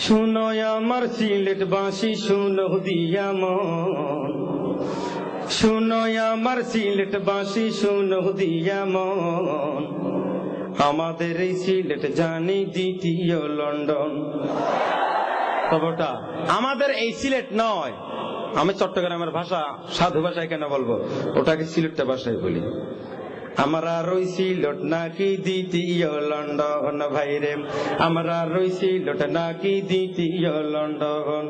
শুনো আমার সিলেটবাসী শুনো দিয়া মন, শুনো আমার সিলেটবাসী শুনো দিয়া মন, আমাদের এই সিলেট জানি দ্বিতীয় লন্ডন। তবটা আমাদের এই সিলেট নয়, আমি চট্টগ্রামের ভাষা সাধু ভাষায় কেন বলবো, ওটাকে সিলেটটা ভাষায় বলি। আমরা রইছি লোট নাকি দ্বিতীয় লন্ডন ভাইরে, আমরা রইছি লোট নাকি দ্বিতীয় লন্ডন।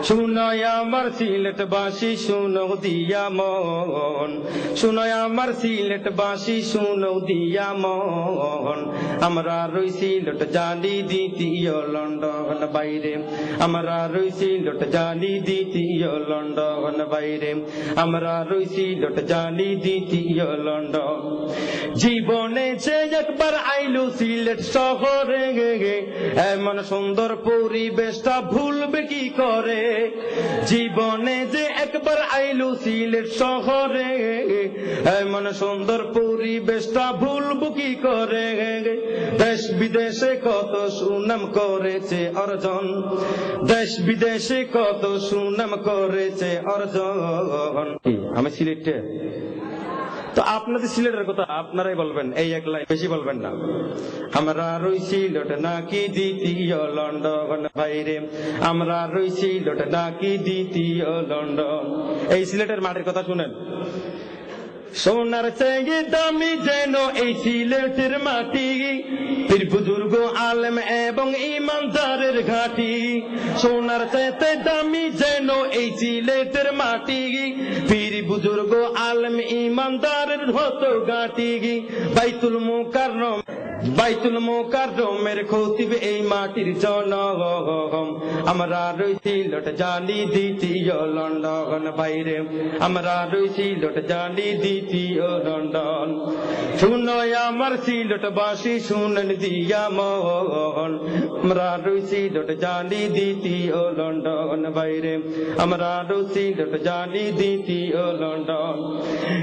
শুনো আমার সিলেটবাসী শুনো দিয়া মন, শুনো আমার সিলেটবাসী শুনো দিয়া মন, আমরা রইছি লোট জানি দ্বিতীয় লন্ডন বাইরে, আমরা রইছি লোট জানি দ্বিতীয় লন্ডন বাইরে, আমরা রইছি লোট জানি দ্বিতীয় লন্ডন। জীবনে যে একবার আইলো সিলেট শহরে, এমন সুন্দর পরিবেশটা ভুলবে কি করে। জীবনে যে একবার আইলো সিলেট শহরে, এমন সুন্দর পরিবেশটা ভুলবো কি করে। দেশ বিদেশে কত সুনাম করেছে অর্জন, দেশ বিদেশে কত সুনাম করেছে অর্জন। আমি সিলেটে তো আপনাদের সিলেটের কথা আপনারাই বলবেন, এই এক লাইন বেশি বলবেন না। আমরা রইছি লোট নাকি দ্বিতীয় লন্ডন বাইরে, আমরা রইছি লোট নাকি দ্বিতীয় লন্ডন। এই সিলেটের মাটির কথা শুনেন। সোনার চেয়ে দামি যেন এই সিলেটের মাটি, পীর বুজুর্গ আলেম এবং ইমানদারের ঘাটি। সোনার চেয়ে দামি যেন এই সিলেটের মাটি, পীর বুজুর্গ আলেম ইমানদারের হতো ঘাটি। বাইতুল মুকাররম, বাইতুল মুকাররমের খতিব এই মাটির জনগণ। আমরা রইছি লোট জানি দ্বিতীয় লন্ডন বাইরে, আমরা রইছি লোট জানি দ্বিতীয় লন্ডন। শুনো আমার সিলেটবাসী শুনেন দিয়া মন, আমরা রইছি লোট জানি দ্বিতীয় লন্ডন বাইরে, আমরা রইছি লোট জানি দ্বিতীয় লন্ডন।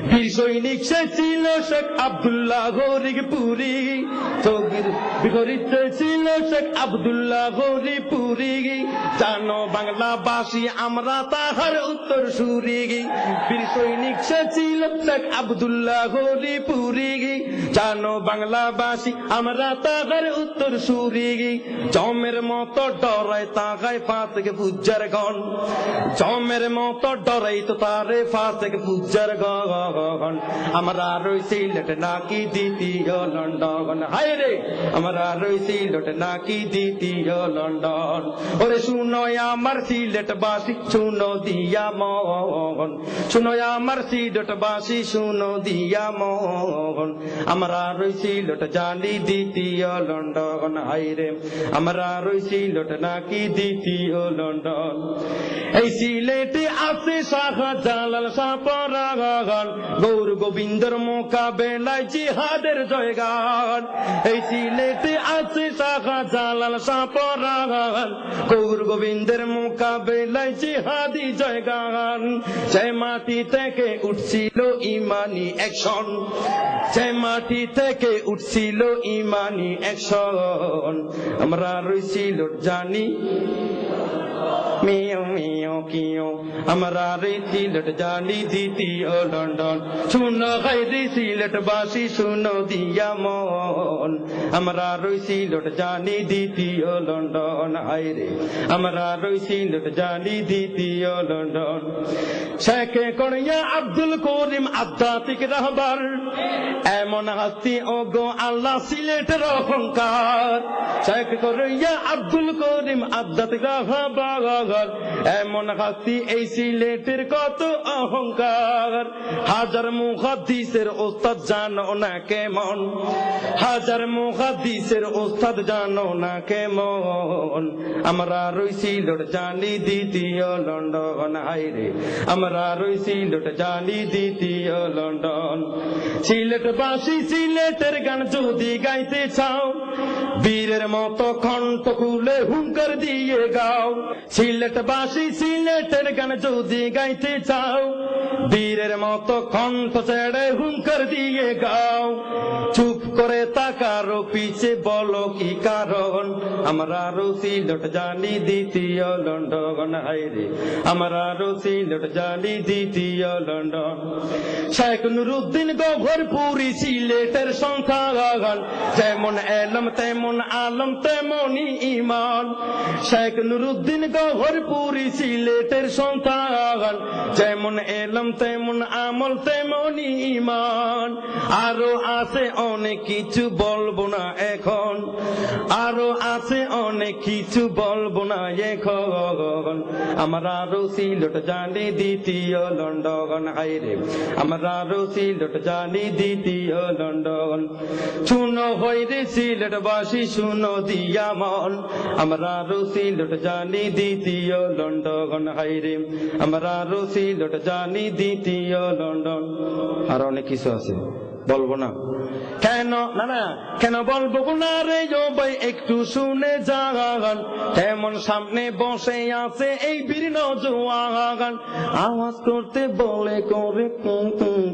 বীর সৈনিক সে ছিল শেখ আব্দুল্লাহ গরিপুরি, বিগড়িত ছিল শেখ আব্দুল্লাহ গরিপুরি। জানো বাংলাবাসী আমরা তাহার উত্তর সুরি, বীর সৈনিক সে ছিল শেখ আব্দুল্লাহ গরিপুরি। জানো বাংলাবাসী আমরা তাহার উত্তর সুরি। জমের মতো ডরাই তাকায় ফাঁস থেকে পূজার গণ, জমের মতো ডরাই তো তারে ফাঁস থেকে পূজার গণ। আমরা রইছি লোট নাকি দ্বিতীয় লন্ডন, হায় রে আমরা রইছি লোট নাকি দ্বিতীয় লন্ডন। ওরে শুনো আমার সিলেটবাসী শুনো দিয়া মন, শুনো আমার সিলেটবাসী শুনো দিয়া মন, আমরা রইছি লোট জানি দ্বিতীয় লন্ডন, হায় রে আমরা রইছি লোট নাকি দ্বিতীয় লন্ডন। এই সিলেটে আছে শাহজালাল শাহপরাণ, গৌর গোবিন্দর মোকাবেলায় জিহাদের জয়গান। এই সিলেটে আছে শাহজালাল শাহপরাণ, গৌর গোবিন্দের মোকাবেলায় জিহাদি জয়গান। যে মাটি থেকে উঠছিল ইমানি অ্যাকশন, যে মাটি থেকে উঠছিল ইমানি অ্যাকশন, আমরা রইছি লোট জানি মিও মিও কিও, আমরা রইছি লোট জানি দ্বিতীয় লন্ডন। শুনো গাইরি সিলেটবাসী শুনো দিয়া মন, আমরা রইছি লোট জানি দ্বিতীয় লন্ডন, আইরে আমরা রইছি লোট জানি দ্বিতীয় লন্ডন। শেখে করিয়া আব্দুল করিম আধ্যাত্মিক রাহবার, এমন হাস্তি ও গো আল্লাহ সিলেটের অহংকার। শেখ করিয়া আব্দুল করিম আধ্যাত্মিক রাহবার, এমন হাস্তি এই সিলেটের কত অহংকার। হাজার মুহাদ্দিসের ওস্তাদ জানো না কেমন, হাজার মুহাদ্দিসের ওস্তাদ জানো না কেমন, আমরা রইছি লোট জানি দ্বিতীয় লন্ডন, হায়রে আমরা রইছি লোট জানি দ্বিতীয় লন্ডন। সিলেটবাসী সিলেটের গান যদি গাইতে চাও, বীরের মতো কণ্ঠ খুলে হুঙ্কার দিয়ে গাও। সিলেটবাসী সিলেটের গান যদি গাইতে চাও, বীরের মতো কণ্ঠ ছেড়ে হুঙ্কার দিয়ে গাও। চুপ করে তাকারো পিছে বলো কি কারণ আমরা সিলেট জানি দ্বিতীয় লন্ডন হাইরে আমরা সিলেট জানি দ্বিতীয় লন্ডন শেখ নুরুদ্দিন গফরপুরি সিলেটের সন্তান যেমন এলম তেমন আলম তেমনি ঈমান শেখ নুরুদ্দিন গফরপুরি সিলেটের সন্তান যেমন এলম তেমন আমল তেমনি ঈমান আরো আছে অনেক কিছু বলবো না এখন আরো আছে অনেক কিছু বলবো না এখন আমরা সিলেট জানি দ্বিতীয় লন্ডন হাইরে আমরা সিলেট জানি দ্বিতীয় লন্ডন শুনো হইরে সিলেটবাসী শুনো দিয়া মন আমরা সিলেট জানি দ্বিতীয় লন্ডন হাইরে আমরা সিলেট জানি দ্বিতীয় লন্ডন আর অনেক কিছু আছে বলবো না কেন না কেন বলবো না রে ভাই একটু শুনে যান তেমন সামনে বসে আছে এই বীর নওজোয়ান আওয়াজ করতে বলে করে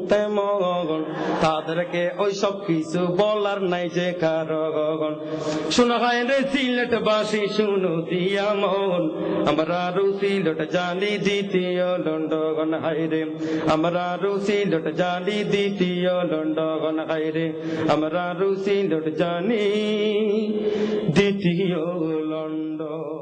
তেমন তাদেরকে ওই সব কিছু বলার নাই যে কারণ শুনো হয় রে সিলেটবাসী শুনো দিয়া মন আমরা সিলেট জানি দ্বিতীয় লন্ডন হাইরে আমরা সিলেট জানি দ্বিতীয় লন্ডন হাইরে আমরা সিলেট জানি দ্বিতীয় লন্ডন